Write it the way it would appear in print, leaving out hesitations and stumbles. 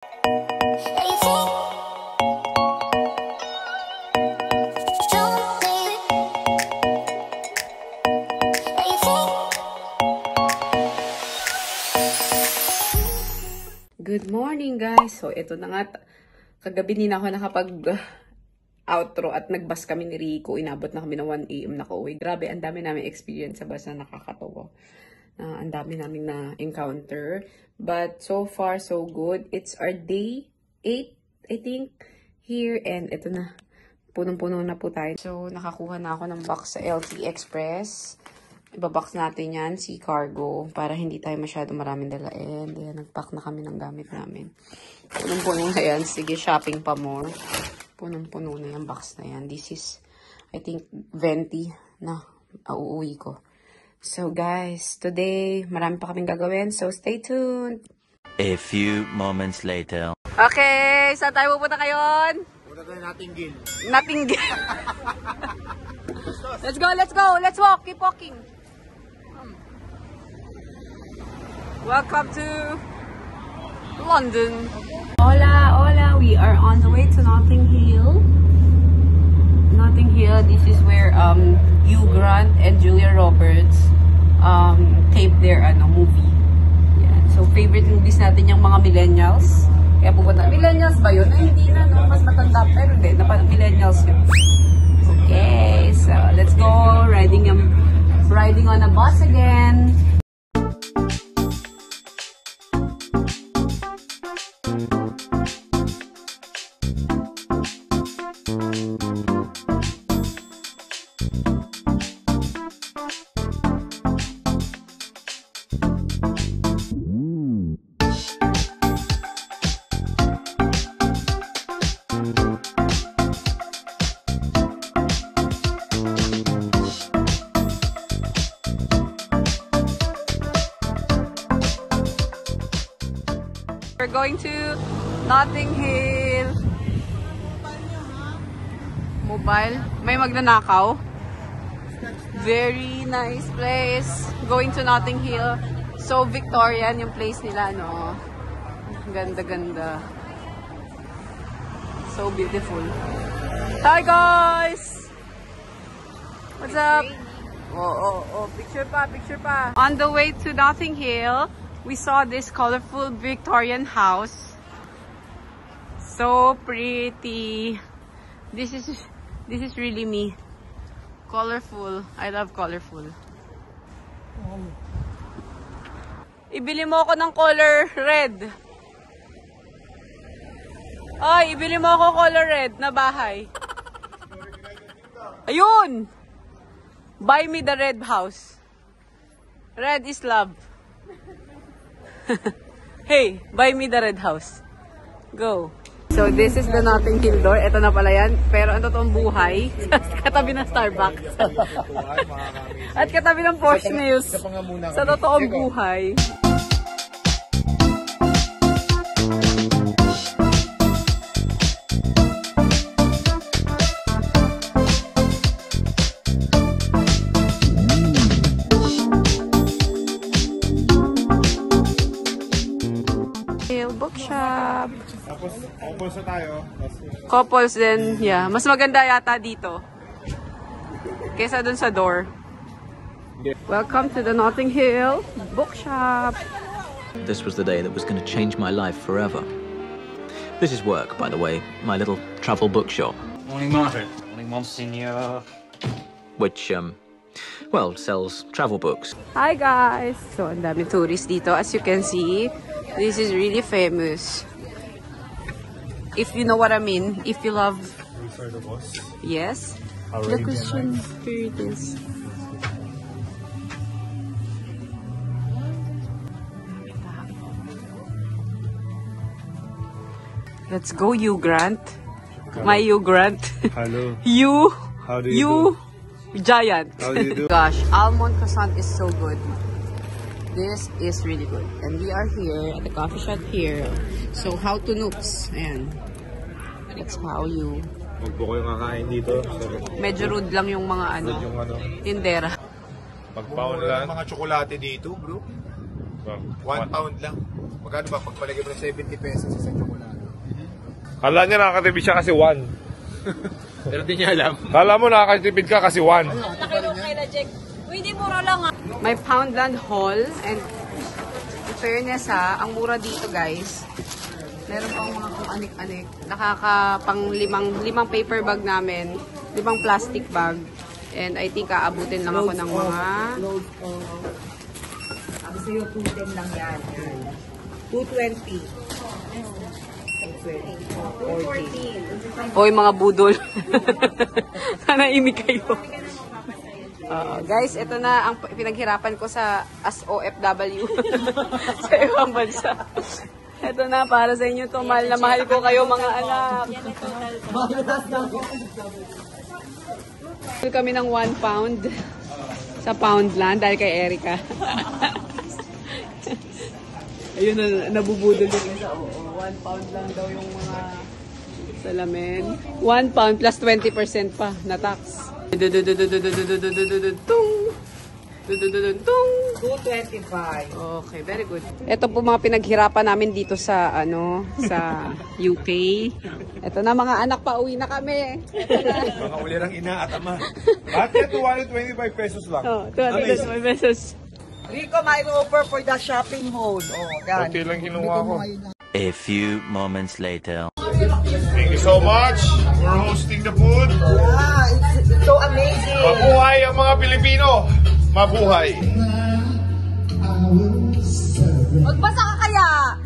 Good morning guys! So ito na nga, kagabi din ako nakapag-outro at nagbus kami ni Rico. Inabot na kami ng 1 AM nakauwi. Grabe, ang dami namin experience sa bus na nakakatawa. Ang dami namin na-encounter. But so far, so good. It's our day 8, I think, here. And ito na, punong-puno na po tayo. So nakakuha na ako ng box sa LT Express. Ibabox natin yan, si cargo, para hindi tayo masyado maraming dalain. Ayan, nag-pack na kami ng gamit namin. Punong-puno na yan. Sige, shopping pa more. Punong-puno na yung box na yan. This is, I think, 20 na uuwi ko. So, guys, today, marami pa kaming gagawin. So, stay tuned. A few moments later. Okay, saan tayo pupunta ngayon? Punta tayo Notting Hill. Notting Hill. Let's go, let's go. Let's walk. Keep walking. Welcome to London. Hola, hola. We are on the way to Notting Hill. Notting Hill, this is where Hugh Grant and Julia Roberts taped their movie. Yeah. So favorite movies natin yung mga millennials. Kaya pupunta. Millennials ba yun? Ay, hindi na, no? Mas matanda. Pero hindi, millennials yun. Okay, so let's go riding on a bus again. We're going to Notting Hill. Mobile. May magnanakaw. Very nice place. Going to Notting Hill. So Victorian yung place nila, no? Ganda-ganda. So beautiful. Hi guys! What's up? Oh, picture pa. On the way to Notting Hill, we saw this colorful Victorian house. So pretty. This is really me. Colorful. I love colorful. Ibili mo ako ng color red. Ay, ibili mo ako color red na bahay. Ayun! Buy me the red house. Red is love. Hey, buy me the red house. Go. So, this is the Notting Hill door. Ito na pala yan. Pero ang totoong buhay, katabi ng Starbucks. At katabi ng Porsche News. Sa totoong buhay. Bookshop. Tapos, couples na tayo. Couples din, yeah. Mas maganda yata dito kesa dun sa door. Welcome to the Notting Hill Bookshop. This was the day that was going to change my life forever. This is work, by the way, my little travel bookshop. Morning, Margaret. Morning, Monsignor. Which, well, sells travel books. Hi guys! So, ang dami tourists dito. As you can see, this is really famous. If you know what I mean, if you love... Yes? The Christian spirit is... Let's go, Hugh Grant. My Hugh Grant. Hello. You. How do you do? Giant. How do you do? Gosh, almond croissant is so good. This is really good. And we are here at the coffee shop here. So, how to nooks. Ayan. That's how you... Huwag po kayo kakain dito. Medyo rude lang yung mga Yung tindera. Pag-pound lang. Mga tsokolate dito, bro. 1 pound lang. Magkano ba? Pagpalagay mo ng 70 pesos sa tsokolate. Kala niya nakakatipid siya kasi 1. Pero di niya alam. Kala mo nakakatipid ka kasi 1. Nakilong kay Jack. Uy, di mura lang ah. May Poundland Hall and in fairness ang mura dito guys. Meron pang mga kung anik-anik. Nakakapang limang paper bag namin. 5 plastic bag. And I think aabutin lang ako ng mga... Sabi sa'yo, 210 lang yan. 220. 240. Hoy mga budol. Sana imik kayo. Guys, ito na ang pinaghirapan ko sa as OFW sa ibang bansa. Ito na para sa inyo to. Mahal na mahal ko kayo mga anak. Kami ng 1 pound sa Poundland dahil kay Erica. Ayun na, nabubudol yung isa. 1 pound lang daw yung mga salamin. 1 pound plus 20% pa na tax. Tung! 225. Okay, very good. Ito po mga pinaghirapan namin dito sa sa UK. Ito na mga anak, pauwi na kami. Mga ulirang ina at ama. Bakit 225 pesos lang? Oh, 225 pesos. Rico, may offer for the shopping mall. Oh, yan. Kunti lang kinuha ko. A few moments later. Thank you so much for hosting the food. Yeah, it's so amazing. Mabuhay ang mga Pilipino! Mabuhay! Magbasa ka kaya?